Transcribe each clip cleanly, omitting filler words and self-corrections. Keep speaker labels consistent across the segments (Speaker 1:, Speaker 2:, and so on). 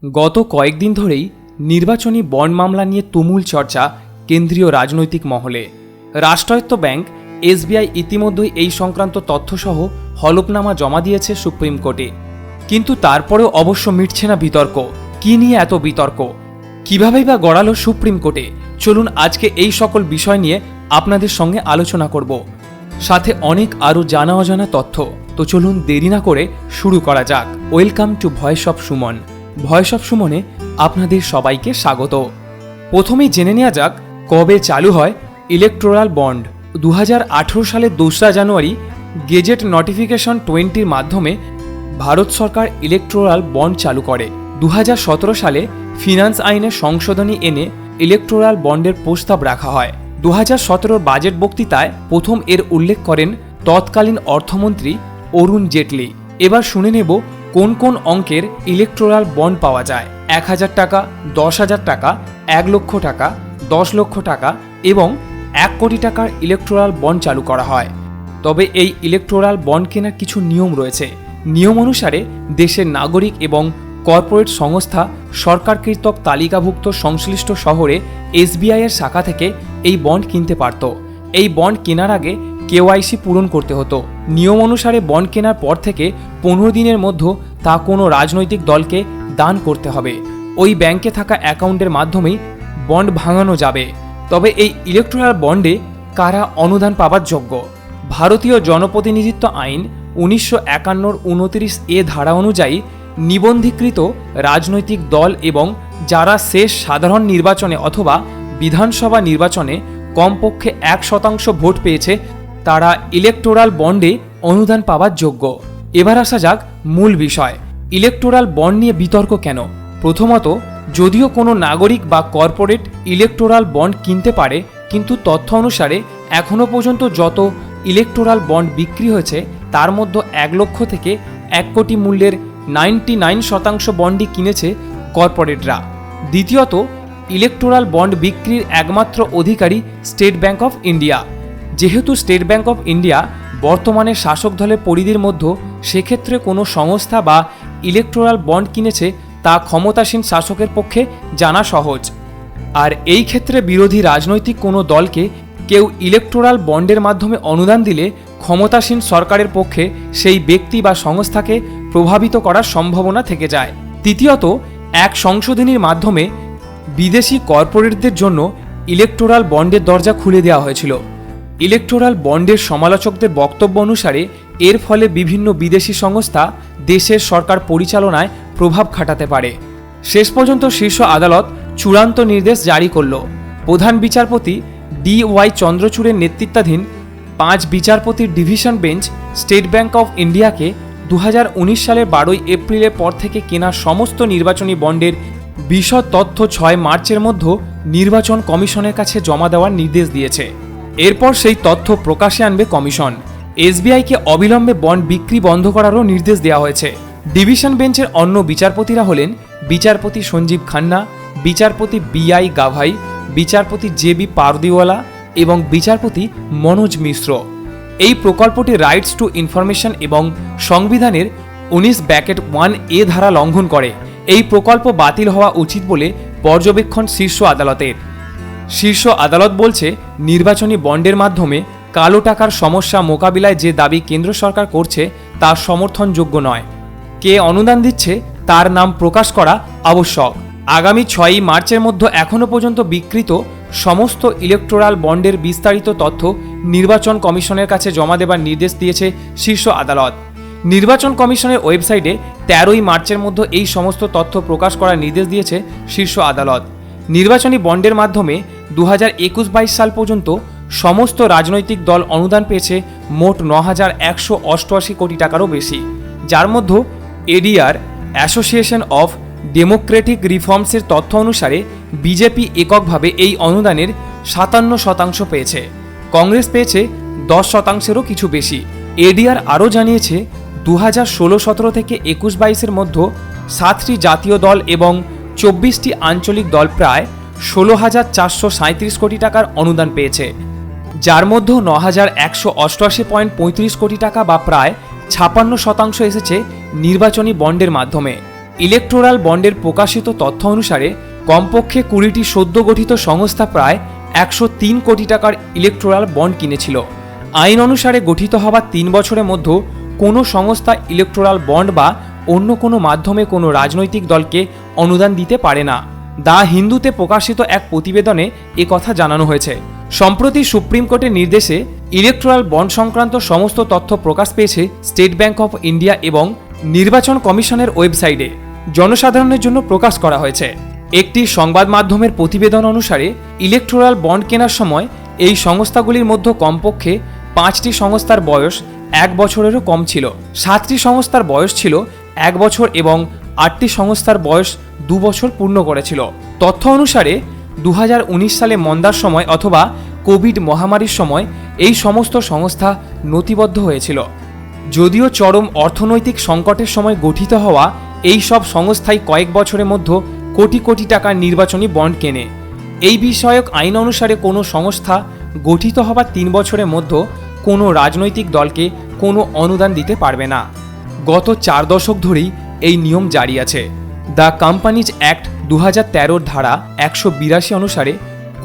Speaker 1: গত কয়েকদিন ধরেই নির্বাচনী বন্ড মামলা নিয়ে তুমুল চর্চা কেন্দ্রীয় রাজনৈতিক মহলে। রাষ্ট্রায়ত্ত ব্যাংক এসবিআই ইতিমধ্যেই এই সংক্রান্ত তথ্যসহ হলফনামা জমা দিয়েছে সুপ্রিম কোর্টে। কিন্তু তারপরেও অবশ্য মিটছে না বিতর্ক। কি নিয়ে এত বিতর্ক? কিভাবেই বা গড়ালো সুপ্রিম কোর্টে? চলুন আজকে এই সকল বিষয় নিয়ে আপনাদের সঙ্গে আলোচনা করব, সাথে অনেক আরও জানা অজানা তথ্য। তো চলুন দেরি না করে শুরু করা যাক। Welcome to voice of Suman. Voice of সুমনে আপনাদের সবাইকে স্বাগত। প্রথমেই জেনে নেওয়া যাক কবে চালু হয় ইলেকটোরাল বন্ড। 2018 সালের 2রা জানুয়ারি গেজেট নোটিফিকেশন 20-র মাধ্যমে ভারত সরকার ইলেকটোরাল বন্ড চালু করে। 2017 সালে ফিনান্স আইনে সংশোধনী এনে ইলেকটোরাল বন্ডের প্রস্তাব রাখা হয়। 2017 বাজেট বক্তৃতায় প্রথম এর উল্লেখ করেন তৎকালীন অর্থমন্ত্রী অরুণ জেটলি। এবার শুনে নেব কোন কোন অঙ্কের ইলেকটোরাল বন্ড পাওয়া যায়। 1000 টাকা, 10,000 টাকা, 1 লক্ষ টাকা, 10 লক্ষ টাকা এবং 1 কোটি টাকার ইলেকটোরাল বন্ড চালু করা হয়। তবে এই ইলেকটোরাল বন্ড কেনার কিছু নিয়ম রয়েছে। নিয়ম অনুসারে দেশের নাগরিক এবং কর্পোরেট সংস্থা সরকারকৃত তালিকাভুক্ত সংশ্লিষ্ট শহরে এসবিআই এর শাখা থেকে এই বন্ড কিনতে পারত। এই বন্ড কেনার আগে কেওয়াইসি পূরণ করতে হতো। নিয়ম অনুসারে বন্ড কেনার পর থেকে 15 দিনের মধ্যে তা কোনো রাজনৈতিক দলকে দান করতে হবে। ওই ব্যাংকে থাকা অ্যাকাউন্টের মাধ্যমেই বন্ড ভাঙানো যাবে। তবে এই ইলেকটোরাল বন্ডে কারা অনুদান পাবার যোগ্য? ভারতীয় জনপ্রতিনিধিত্ব আইন 1951 29A ধারা অনুযায়ী নিবন্ধীকৃত রাজনৈতিক দল এবং যারা শেষ সাধারণ নির্বাচনে অথবা বিধানসভা নির্বাচনে কমপক্ষে 1% ভোট পেয়েছে তারা ইলেকটোরাল বন্ডে অনুদান পাওয়ার যোগ্য। এবার আসা যাক মূল বিষয়, ইলেকটোরাল বন্ড নিয়ে বিতর্ক কেন? প্রথমত, যদিও কোনো নাগরিক বা কর্পোরেট ইলেকটোরাল বন্ড কিনতে পারে, কিন্তু তথ্য অনুসারে এখনও পর্যন্ত যত ইলেকটোরাল বন্ড বিক্রি হয়েছে তার মধ্যে 1 লক্ষ থেকে 1 কোটি মূল্যের 99% বন্ডই কিনেছে কর্পোরেটরা। দ্বিতীয়ত, ইলেকটোরাল বন্ড বিক্রির একমাত্র অধিকারী স্টেট ব্যাংক অফ ইন্ডিয়া। যেহেতু স্টেট ব্যাংক অফ ইন্ডিয়া বর্তমানে শাসক দলের পরিধির মধ্যে, সেক্ষেত্রে কোনো সংস্থা বা ইলেকটোরাল বন্ড কিনেছে তা ক্ষমতাসীন শাসকের পক্ষে জানা সহজ। আর এই ক্ষেত্রে বিরোধী রাজনৈতিক কোনো দলকে কেউ ইলেকটোরাল বন্ডের মাধ্যমে অনুদান দিলে ক্ষমতাসীন সরকারের পক্ষে সেই ব্যক্তি বা সংস্থাকে প্রভাবিত করার সম্ভাবনা থেকে যায়। তৃতীয়ত, এক সংশোধনীর মাধ্যমে বিদেশি কর্পোরেটদের জন্য ইলেকটোরাল বন্ডের দরজা খুলে দেওয়া হয়েছিল। ইলেকটোরাল বন্ডের সমালোচকদের বক্তব্য অনুসারে এর ফলে বিভিন্ন বিদেশি সংস্থা দেশের সরকার পরিচালনায় প্রভাব খাটাতে পারে। শেষ পর্যন্ত শীর্ষ আদালত চূড়ান্ত নির্দেশ জারি করল। প্রধান বিচারপতি DY চন্দ্রচূড়ের নেতৃত্বাধীন 5 বিচারপতির division bench state bank of ইন্ডিয়াকে 2019 সালের 12 এপ্রিলের পর থেকে কেনা সমস্ত নির্বাচনী বন্ডের বিশদ তথ্য 6 মার্চের মধ্যে নির্বাচন কমিশনের কাছে জমা দেওয়ার নির্দেশ দিয়েছে। এরপর সেই তথ্য প্রকাশে আনবে কমিশন। এসবিআইকে অবিলম্বে বন্ড বিক্রি বন্ধ করারও নির্দেশ দেওয়া হয়েছে। ডিভিশন বেঞ্চের অন্য বিচারপতিরা হলেন বিচারপতি সঞ্জীব খান্না, বিচারপতি BI গাভাই, বিচারপতি JB পারদিওয়ালা এবং বিচারপতি মনোজ মিশ্র। এই প্রকল্পটি রাইটস টু ইনফরমেশন এবং সংবিধানের 19(1)A ধারা লঙ্ঘন করে। এই প্রকল্প বাতিল হওয়া উচিত বলে পর্যবেক্ষণ শীর্ষ আদালতের। শীর্ষ আদালত বলছে, নির্বাচনী বন্ডের মাধ্যমে কালো টাকার সমস্যা মোকাবিলায় যে দাবি কেন্দ্র সরকার করছে তা সমর্থনযোগ্য নয়। কে অনুদান দিচ্ছে তার নাম প্রকাশ করা আবশ্যক। আগামী 6 মার্চের মধ্যে এখনও পর্যন্ত বিক্রিত সমস্ত ইলেকটোরাল বন্ডের বিস্তারিত তথ্য নির্বাচন কমিশনের কাছে জমা দেবার নির্দেশ দিয়েছে শীর্ষ আদালত। নির্বাচন কমিশনের ওয়েবসাইটে 13 মার্চের মধ্যে এই সমস্ত তথ্য প্রকাশ করার নির্দেশ দিয়েছে শীর্ষ আদালত। নির্বাচনী বন্ডের মাধ্যমে 2021-22 সাল পর্যন্ত সমস্ত রাজনৈতিক দল অনুদান পেয়েছে মোট 9,188 কোটি টাকারও বেশি, যার মধ্যে ADR অ্যাসোসিয়েশন অফ ডেমোক্রেটিক রিফর্মসের তথ্য অনুসারে বিজেপি এককভাবে এই অনুদানের 57% পেয়েছে। কংগ্রেস পেয়েছে 10%-এরও কিছু বেশি। ADR আরও জানিয়েছে 2016-17 থেকে 21-22-এর মধ্যে 7টি জাতীয় দল এবং 24টি আঞ্চলিক দল প্রায় 16,437 কোটি টাকার অনুদান পেয়েছে, যার মধ্যে 9,188.35 কোটি টাকা বা প্রায় 56% এসেছে নির্বাচনী বন্ডের মাধ্যমে। ইলেকটোরাল বন্ডের প্রকাশিত তথ্য অনুসারে কমপক্ষে 20টি সদ্য গঠিত সংস্থা প্রায় 103 কোটি টাকার ইলেকটোরাল বন্ড কিনেছিল। আইন অনুসারে গঠিত হওয়া 3 বছরের মধ্যে কোনো সংস্থা ইলেকটোরাল বন্ড বা অন্য কোনো মাধ্যমে কোনো রাজনৈতিক দলকে অনুদান দিতে পারে না। দ্য হিন্দুতে প্রকাশিত এক প্রতিবেদনে কথা জানানো হয়েছে। সম্প্রতি সুপ্রিম কোর্টের নির্দেশে ইলেকটোরাল বন্ড সংক্রান্ত সমস্ত তথ্য প্রকাশ পেয়েছে স্টেট ব্যাংক অফ ইন্ডিয়া এবং নির্বাচন কমিশনের ওয়েবসাইটে জনসাধারণের জন্য প্রকাশ করা হয়েছে। একটি সংবাদ মাধ্যমের প্রতিবেদন অনুসারে ইলেকটোরাল বন্ড কেনার সময় এই সংস্থাগুলির মধ্যে কমপক্ষে 5টি সংস্থার বয়স 1 বছরেরও কম ছিল, 7টি সংস্থার বয়স ছিল 1 বছর এবং 8টি সংস্থার বয়স 2 বছর পূর্ণ করেছিল। তথ্য অনুসারে 2019 সালে মন্দার সময় অথবা কোভিড মহামারীর সময় এই সমস্ত সংস্থা নথিবদ্ধ হয়েছিল। যদিও চরম অর্থনৈতিক সংকটের সময় গঠিত হওয়া এই সব সংস্থাই কয়েক বছরের মধ্যে কোটি কোটি টাকার নির্বাচনী বন্ড কেনে। এই বিষয়ক আইন অনুসারে কোনো সংস্থা গঠিত হওয়ার 3 বছরের মধ্যে কোনো রাজনৈতিক দলকে কোনো অনুদান দিতে পারবে না। গত 4 দশক ধরেই এই নিয়ম জারি আছে। দ্য কোম্পানিজ অ্যাক্ট 2013 ধারা 182 অনুসারে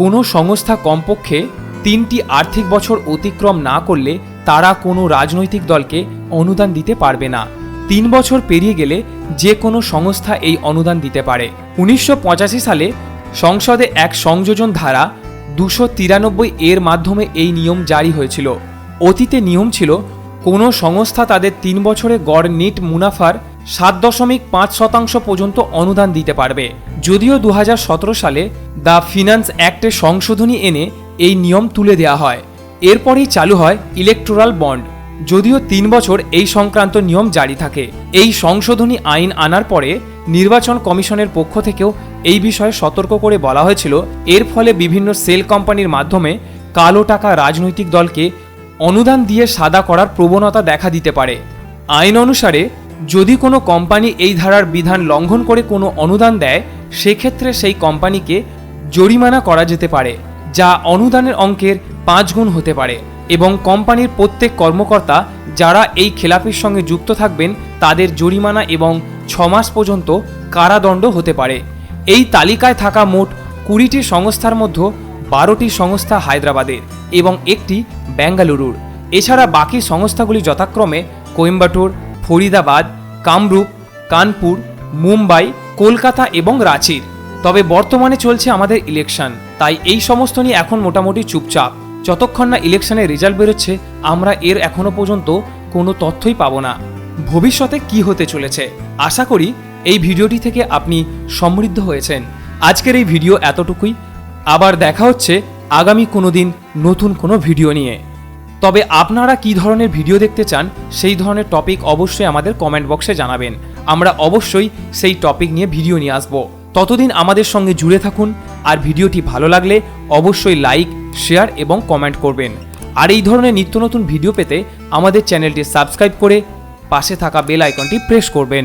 Speaker 1: কোনো সংস্থা কমপক্ষে 3টি আর্থিক বছর অতিক্রম না করলে তারা কোনো রাজনৈতিক দলকে অনুদান দিতে পারবে না। 3 বছর পেরিয়ে গেলে যে কোনো সংস্থা এই অনুদান দিতে পারে। 1985 সালে সংসদে এক সংযোজন ধারা 293 এর মাধ্যমে এই নিয়ম জারি হয়েছিল। অতীতে নিয়ম ছিল কোনো সংস্থা তাদের 3 বছরে গড় নেট মুনাফার 7.5% পর্যন্ত অনুদান দিতে পারবে। যদিও 2017 সালে দ্য ফিনান্স অ্যাক্টে সংশোধনী এনে এই নিয়ম তুলে দেওয়া হয়। এরপরেই চালু হয় ইলেকটোরাল বন্ড। যদিও 3 বছর এই সংক্রান্ত নিয়ম জারি থাকে। এই সংশোধনী আইন আনার পরে নির্বাচন কমিশনের পক্ষ থেকেও এই বিষয়ে সতর্ক করে বলা হয়েছিল, এর ফলে বিভিন্ন সেল কোম্পানির মাধ্যমে কালো টাকা রাজনৈতিক দলকে অনুদান দিয়ে সাদা করার প্রবণতা দেখা দিতে পারে। আইন অনুসারে যদি কোনো কোম্পানি এই ধারার বিধান লঙ্ঘন করে কোনো অনুদান দেয়, সেক্ষেত্রে সেই কোম্পানিকে জরিমানা করা যেতে পারে, যা অনুদানের অঙ্কের 5 গুণ হতে পারে এবং কোম্পানির প্রত্যেক কর্মকর্তা যারা এই খেলাপির সঙ্গে যুক্ত থাকবেন তাদের জরিমানা এবং 6 মাস পর্যন্ত কারাদণ্ড হতে পারে। এই তালিকায় থাকা মোট 20টি সংস্থার মধ্যে 12টি সংস্থা হায়দ্রাবাদের এবং একটি বেঙ্গালুরুর। এছাড়া বাকি সংস্থাগুলি যথাক্রমে কোয়েম্বাটোর, ফরিদাবাদ, কামরূপ, কানপুর, মুম্বাই, কলকাতা এবং রাঁচির। তবে বর্তমানে চলছে আমাদের ইলেকশন, তাই এই সমস্ত নিয়ে এখন মোটামুটি চুপচাপ। যতক্ষণ না ইলেকশনের রেজাল্ট বেরোচ্ছে আমরা এর এখনো পর্যন্ত কোনো তথ্যই পাবো না। ভবিষ্যতে কি হতে চলেছে আশা করি এই ভিডিওটি থেকে আপনি সমৃদ্ধ হয়েছেন। আজকের এই ভিডিও এতটুকুই। আবার দেখা হচ্ছে আগামী কোনো দিন নতুন কোনো ভিডিও নিয়ে। তবে আপনারা কি ধরনের ভিডিও দেখতে চান সেই ধরনের টপিক অবশ্যই আমাদের কমেন্ট বক্সে জানাবেন। আমরা অবশ্যই সেই টপিক নিয়ে ভিডিও নিয়ে আসব। ততদিন আমাদের সঙ্গে জুড়ে থাকুন। আর ভিডিওটি ভালো লাগলে অবশ্যই লাইক, শেয়ার এবং কমেন্ট করবেন। আর এই ধরনের নিত্য নতুন ভিডিও পেতে আমাদের চ্যানেলটি সাবস্ক্রাইব করে পাশে থাকা বেল আইকনটি প্রেস করবেন।